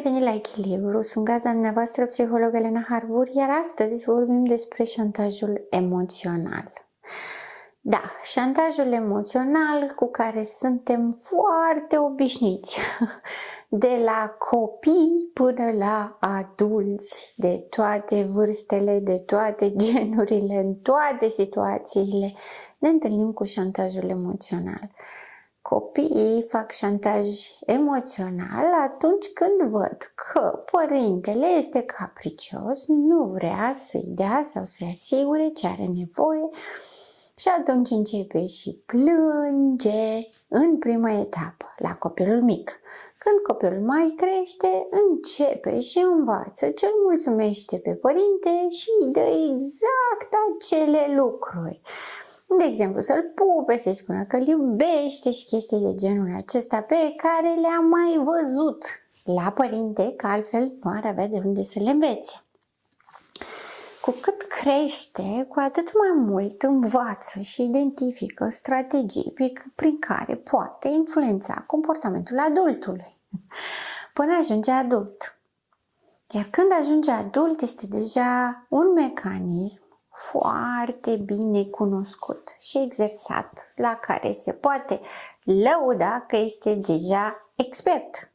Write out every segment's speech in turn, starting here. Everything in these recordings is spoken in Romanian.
revenit la Echilibru, sunt gazda dumneavoastră, psiholog Elena Harbour, iar astăzi vorbim despre șantajul emoțional. Da, șantajul emoțional cu care suntem foarte obișnuiți, de la copii până la adulți, de toate vârstele, de toate genurile, în toate situațiile, ne întâlnim cu șantajul emoțional. Copiii fac șantaj emoțional atunci când văd că părintele este capricios, nu vrea să-i dea sau să-i asigure ce are nevoie și atunci începe și plânge în prima etapă, la copilul mic. Când copilul mai crește, începe și învață ce îl mulțumește pe părinte și îi dă exact acele lucruri. De exemplu, să-l pupe, să-i spună că îl iubește și chestii de genul acesta pe care le-am mai văzut la părinte, că altfel nu ar avea de unde să le învețe. Cu cât crește, cu atât mai mult învață și identifică strategii prin care poate influența comportamentul adultului până ajunge adult. Iar când ajunge adult, este deja un mecanism foarte bine cunoscut și exersat, la care se poate lăuda că este deja expert.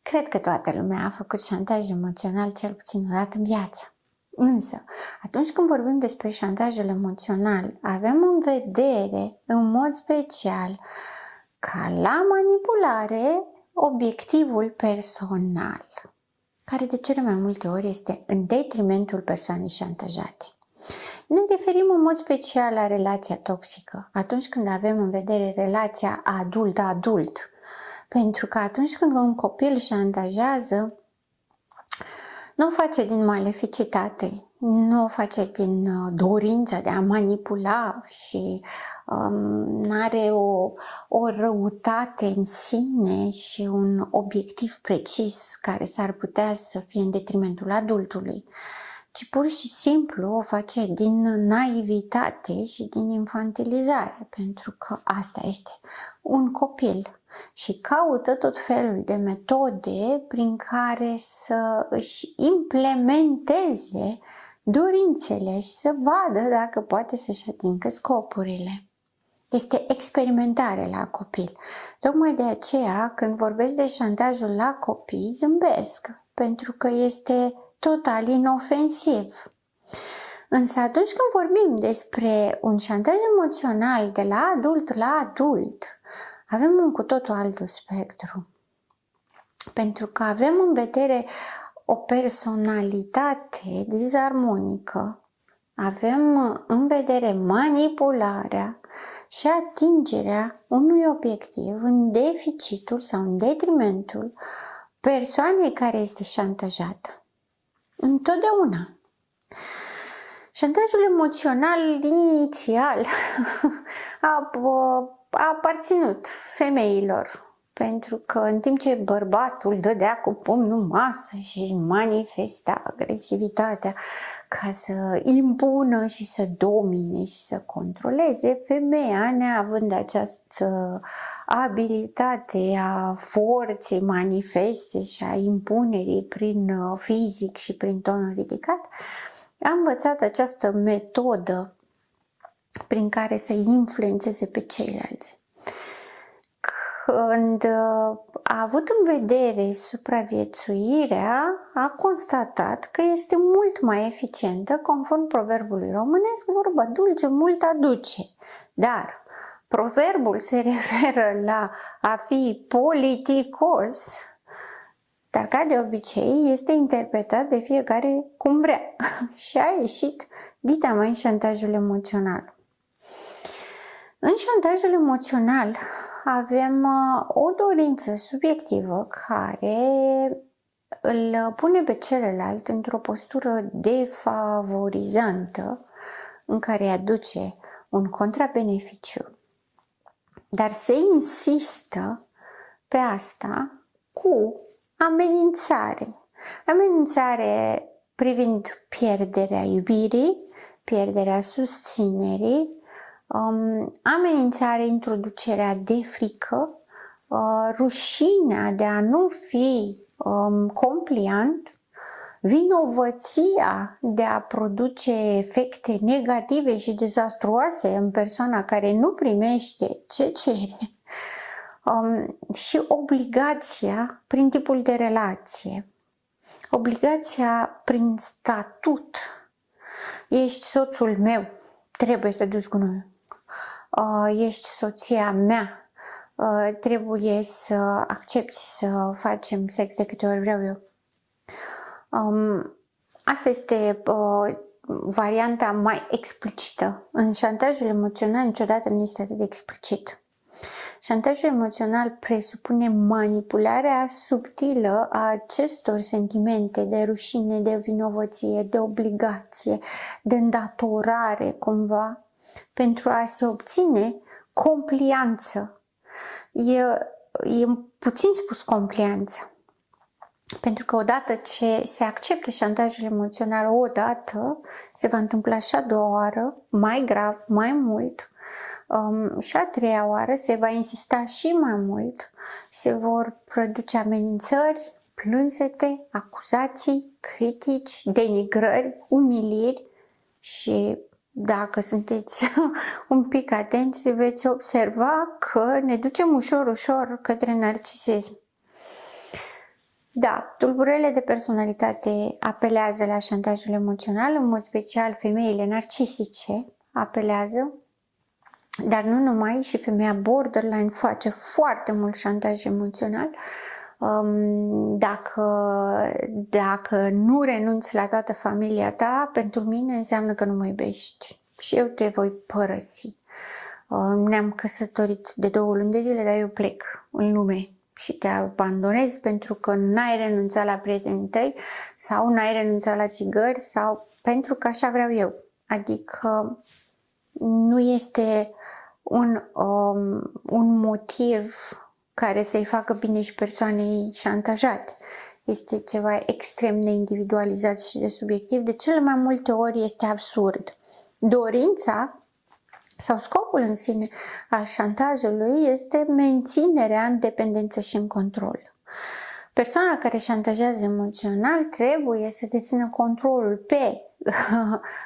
Cred că toată lumea a făcut șantaj emoțional cel puțin o dată în viață. Însă, atunci când vorbim despre șantajul emoțional, avem în vedere, în mod special, ca la manipulare, obiectivul personal, care de cele mai multe ori este în detrimentul persoanei șantajate. Ne referim în mod special la relația toxică, atunci când avem în vedere relația adult-adult, pentru că atunci când un copil șantajează, nu o face din maleficitate, nu o face din dorința de a manipula și nu are o răutate în sine și un obiectiv precis care s-ar putea să fie în detrimentul adultului, ci pur și simplu o face din naivitate și din infantilizare, pentru că asta este un copil. Și caută tot felul de metode prin care să își implementeze dorințele și să vadă dacă poate să-și atingă scopurile. Este experimentare la copil. Tocmai de aceea, când vorbesc de șantajul la copii, zâmbesc, pentru că este total inofensiv. Însă atunci când vorbim despre un șantaj emoțional de la adult la adult, avem un cu totul alt spectru. Pentru că avem în vedere o personalitate dizarmonică, avem în vedere manipularea și atingerea unui obiectiv în deficitul sau în detrimentul persoanei care este șantajată. Întotdeauna. Șantajul emoțional inițial a aparținut femeilor, pentru că în timp ce bărbatul dădea cu pumnul în masă și își manifesta agresivitatea ca să impună și să domine și să controleze, femeia, neavând această abilitate a forței manifeste și a impunerii prin fizic și prin tonul ridicat, a învățat această metodă prin care să influențeze pe ceilalți. Când a avut în vedere supraviețuirea, a constatat că este mult mai eficientă, conform proverbului românesc, vorba dulce mult aduce. Dar proverbul se referă la a fi politicos, dar ca de obicei este interpretat de fiecare cum vrea și a ieșit dita mai în șantajul emoțional. În șantajul emoțional avem o dorință subiectivă care îl pune pe celălalt într-o postură defavorizantă în care aduce un contrabeneficiu, dar se insistă pe asta cu amenințare. Amenințare privind pierderea iubirii, pierderea susținerii, amenințare, introducerea de frică, rușinea de a nu fi compliant, vinovăția de a produce efecte negative și dezastruoase în persoana care nu primește ce cere, și obligația prin tipul de relație, obligația prin statut. Ești soțul meu, trebuie să duci gunoiul. Ești soția mea, trebuie să accepti să facem sex de câte ori vreau eu. Asta este varianta mai explicită. În șantajul emoțional niciodată nu este atât de explicit. Șantajul emoțional presupune manipularea subtilă a acestor sentimente de rușine, de vinovăție, de obligație, de îndatorare cumva, pentru a se obține complianță. E puțin spus complianță. Pentru că odată ce se acceptă șantajul emoțional, odată se va întâmpla și a doua oară, mai grav, mai mult, și a treia oară se va insista și mai mult, se vor produce amenințări, plânsete, acuzații, critici, denigrări, umiliri și dacă sunteți un pic atenți veți observa că ne ducem ușor, ușor către narcisism. Da, tulburările de personalitate apelează la șantajul emoțional, în mod special femeile narcisice apelează, dar nu numai, și femeia borderline face foarte mult șantaj emoțional. Dacă nu renunți la toată familia ta, pentru mine înseamnă că nu mă iubești și eu te voi părăsi. Ne-am căsătorit de 2 luni de zile, dar eu plec în lume și te abandonezi pentru că n-ai renunțat la prietenii tăi sau n-ai renunțat la țigări sau pentru că așa vreau eu. Adică nu este un motiv care să-i facă bine și persoanei șantajate. Este ceva extrem de individualizat și de subiectiv. De cele mai multe ori este absurd. Dorința sau scopul în sine al șantajului este menținerea în dependență și în control. Persoana care șantajează emoțional trebuie să dețină controlul pe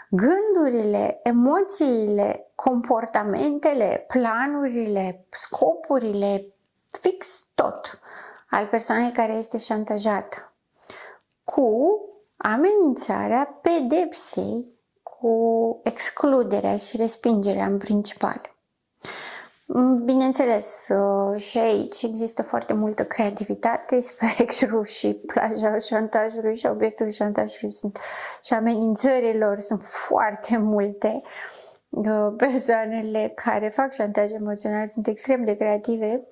gândurile, emoțiile, comportamentele, planurile, scopurile, fix tot al persoanei care este șantajată, cu amenințarea pedepsei, cu excluderea și respingerea în principal. Bineînțeles, și aici există foarte multă creativitate, spectrul și plaja șantajului și obiectul șantajului și amenințărilor sunt foarte multe. Persoanele care fac șantaj emoțional sunt extrem de creative,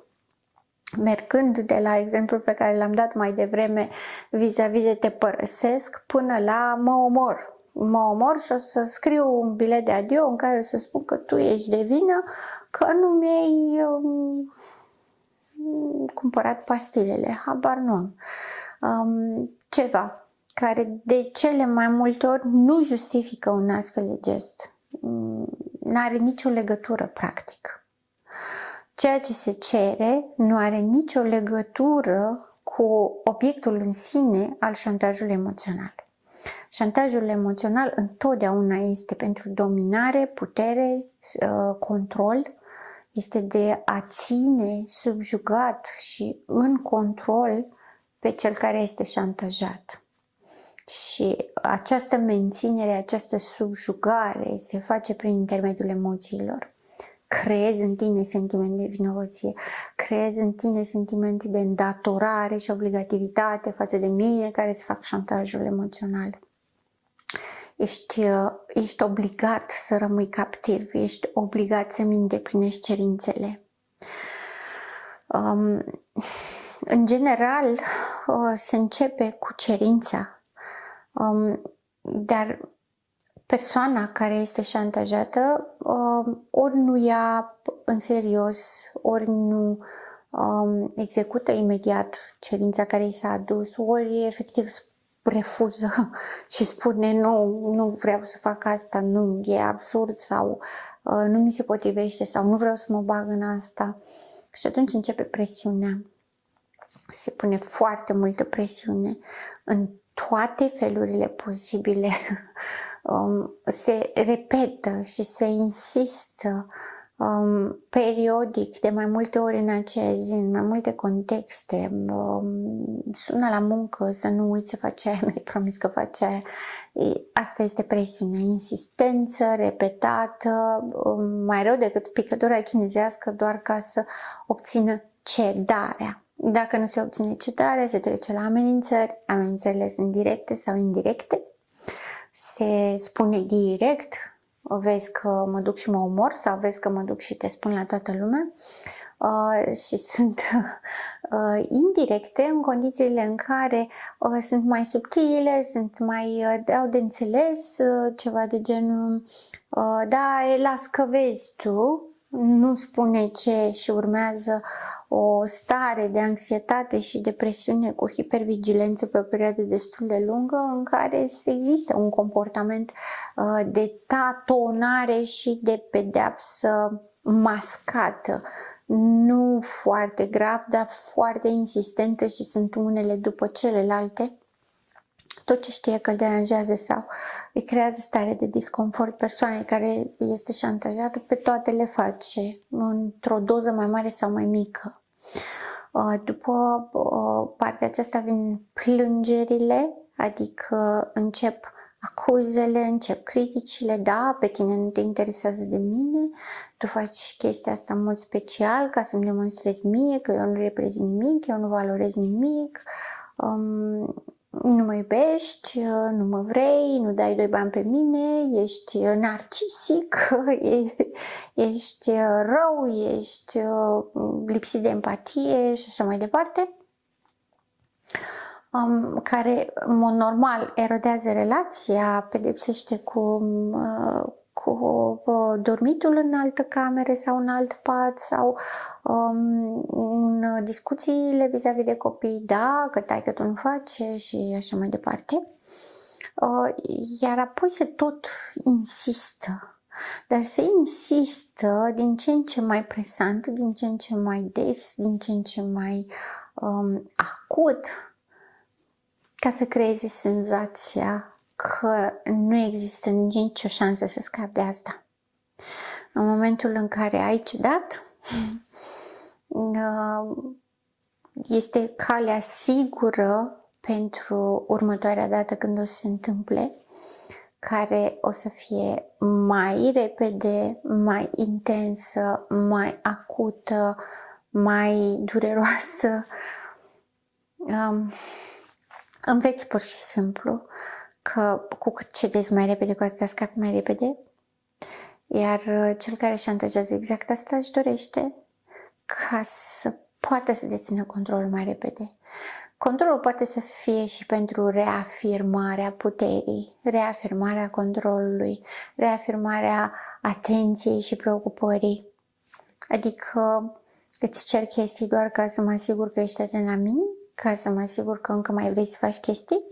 mergând de la exemplul pe care l-am dat mai devreme vis-a-vis de te părăsesc până la mă omor. Mă omor și o să scriu un bilet de adio în care o să spun că tu ești de vină că nu mi-ai cumpărat pastilele, habar nu am. Ceva care de cele mai multe ori nu justifică un astfel de gest. N-are nicio legătură practic. Ceea ce se cere nu are nicio legătură cu obiectul în sine al șantajului emoțional. Șantajul emoțional întotdeauna este pentru dominare, putere, control. Este de a ține subjugat și în control pe cel care este șantajat. Și această menținere, această subjugare se face prin intermediul emoțiilor. Creezi în tine sentimente de vinovăție, creezi în tine sentimente de îndatorare și obligativitate față de mine care îți fac șantajul emoțional. Ești obligat să rămâi captiv, ești obligat să-mi îndeplinești cerințele. În general, se începe cu cerința, dar persoana care este șantajată ori nu ia în serios, ori nu execută imediat cerința care i s-a adus, ori efectiv refuză și spune nu vreau să fac asta, nu, e absurd sau nu mi se potrivește sau nu vreau să mă bag în asta. Și atunci începe presiunea. se pune foarte multă presiune în toate felurile posibile. Se repetă și se insistă periodic, de mai multe ori în aceea zi, în mai multe contexte. Sună la muncă, să nu uiți să faci aia, mi-ai promis că faci aia. Asta este presiunea, insistență, repetată, mai rău decât picătura chinezească, doar ca să obțină cedarea. Dacă nu se obține cedarea, se trece la amenințări. Amenințările sunt directe sau indirecte. Se spune direct, vezi că mă duc și mă omor sau vezi că mă duc și te spun la toată lumea. Și sunt indirecte în condițiile în care sunt mai subtile, sunt mai dau de înțeles, ceva de genul da, las că vezi tu, nu spune ce și urmează o stare de anxietate și depresiune cu hipervigilență pe o perioadă destul de lungă în care există un comportament de tatonare și de pedeapsă mascată. Nu foarte grav, dar foarte insistentă și sunt unele după celelalte. Tot ce știe că îl deranjează sau îi creează stare de disconfort persoanei care este șantajată, pe toate le face într-o doză mai mare sau mai mică. După partea aceasta vin plângerile, adică încep acuzele, încep criticile, da, pe tine nu te interesează de mine, tu faci chestia asta în mod special ca să-mi demonstrezi mie că eu nu reprezint nimic, eu nu valorez nimic, nu mă iubești, nu mă vrei, nu dai doi bani pe mine, ești narcisic, ești rău, ești lipsit de empatie și așa mai departe, care, în mod normal, erodează relația, pedepsește cu dormitul în altă cameră sau în alt pat sau în discuțiile vis-a-vis de copii, da, că tai că tu nu face și așa mai departe. Iar apoi se tot insistă, dar se insistă din ce în ce mai presant, din ce în ce mai des, din ce în ce mai acut, ca să creeze senzația că nu există nicio șansă să scapi de asta. În momentul în care ai cedat, este calea sigură pentru următoarea dată când o să se întâmple, care o să fie mai repede, mai intensă, mai acută, mai dureroasă. Înveți pur și simplu că cu cât cedezi mai repede, cu atât scapi mai repede. Iar cel care șantajează exact asta își dorește ca să poată să dețină controlul mai repede. Controlul poate să fie și pentru reafirmarea puterii, reafirmarea controlului, reafirmarea atenției și preocupării. Adică îți cer chestii doar ca să mă asigur că ești atent la mine, ca să mă asigur că încă mai vrei să faci chestii.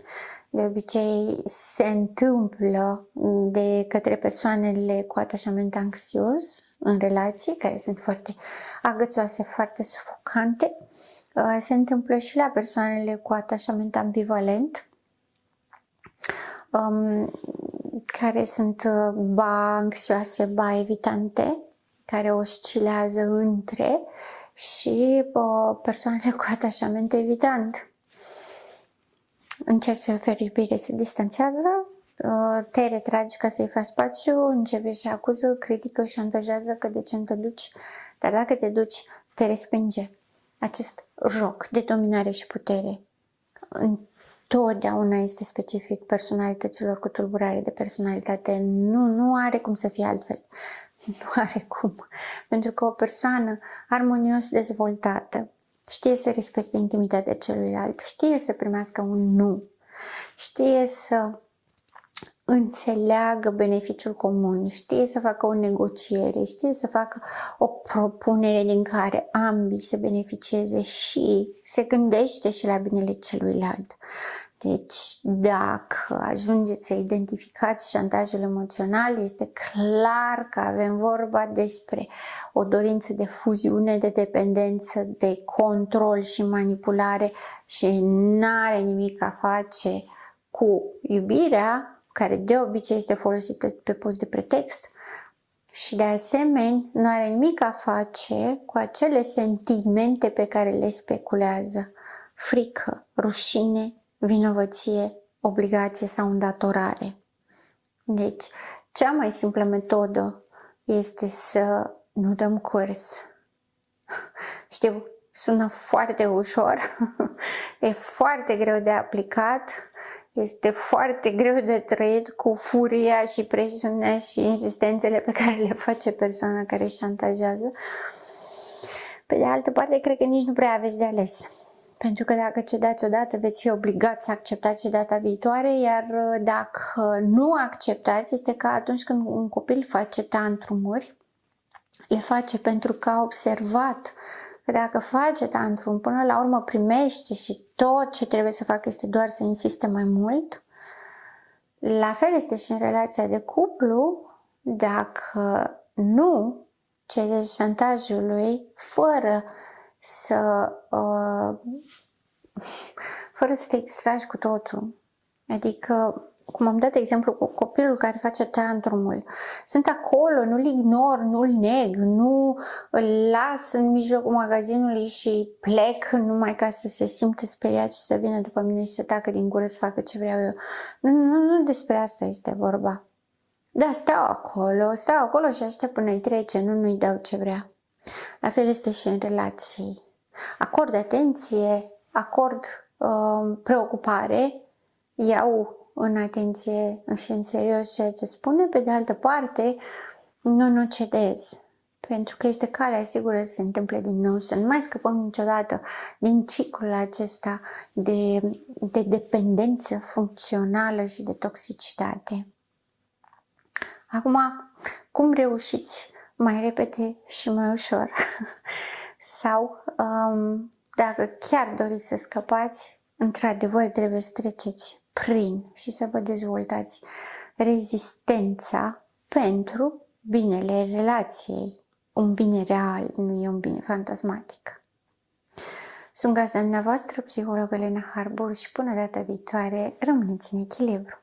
De obicei se întâmplă de către persoanele cu atașament anxios în relații, care sunt foarte agățoase, foarte sufocante. Se întâmplă și la persoanele cu atașament ambivalent, care sunt ba anxioase, ba evitante, care oscilează între, și persoanele cu atașament evitant. Încerci să-i oferi iubire, se distanțează, te retragi ca să-i faci spațiu, începe și acuză, critică, șantajează că de ce nu te duci, dar dacă te duci, te respinge. Acest joc de dominare și putere întotdeauna este specific personalităților cu tulburare de personalitate. Nu are cum să fie altfel. Nu are cum. Pentru că o persoană armonios dezvoltată știe să respecte intimitatea celuilalt, știe să primească un nu, știe să înțeleagă beneficiul comun, știe să facă o negociere, știe să facă o propunere din care ambii să beneficieze și se gândește și la binele celuilalt. Deci, dacă ajungeți să identificați șantajul emoțional, este clar că avem vorba despre o dorință de fuziune, de dependență, de control și manipulare și n-are nimic a face cu iubirea, care de obicei este folosită pe post de pretext, și de asemenea nu are nimic a face cu acele sentimente pe care le speculează: frică, rușine, vinovăție, obligație sau îndatorare. Deci, cea mai simplă metodă este să nu dăm curs. Știu, sună foarte ușor, e foarte greu de aplicat, este foarte greu de trăit cu furia și presiunea și insistențele pe care le face persoana care șantajează. Pe de altă parte, cred că nici nu prea aveți de ales. Pentru că dacă cedați odată, veți fi obligați să acceptați și data viitoare, iar dacă nu acceptați, este ca atunci când un copil face tantrumuri, le face pentru că a observat că dacă face tantrum, până la urmă primește și tot ce trebuie să facă este doar să insiste mai mult. La fel este și în relația de cuplu. Dacă nu cedeți șantajului fără să te extragi cu totul. Adică, cum am dat exemplu cu copilul care face tantrumul, sunt acolo, nu-l ignor, nu-l neg, nu îl las în mijlocul magazinului și plec numai ca să se simtă speriat și să vină după mine și să tacă din gură să facă ce vreau eu. Nu despre asta este vorba. Da, stau acolo și aștept până îi trece, nu-i dau ce vrea. La fel este și în relații. Acord atenție, acord preocupare, iau în atenție și în serios ceea ce spune, pe de altă parte nu cedez. Pentru că este calea sigură să se întâmple din nou, să nu mai scăpăm niciodată din ciclul acesta de dependență funcțională și de toxicitate. Acum, cum reușiți mai repede și mai ușor? Sau, dacă chiar doriți să scăpați, într-adevăr trebuie să treceți prin și să vă dezvoltați rezistența pentru binele relației. Un bine real, nu e un bine fantasmatic. Sunt gazda dumneavoastră, psiholog Elena Harbor, și până data viitoare, rămâneți în echilibru.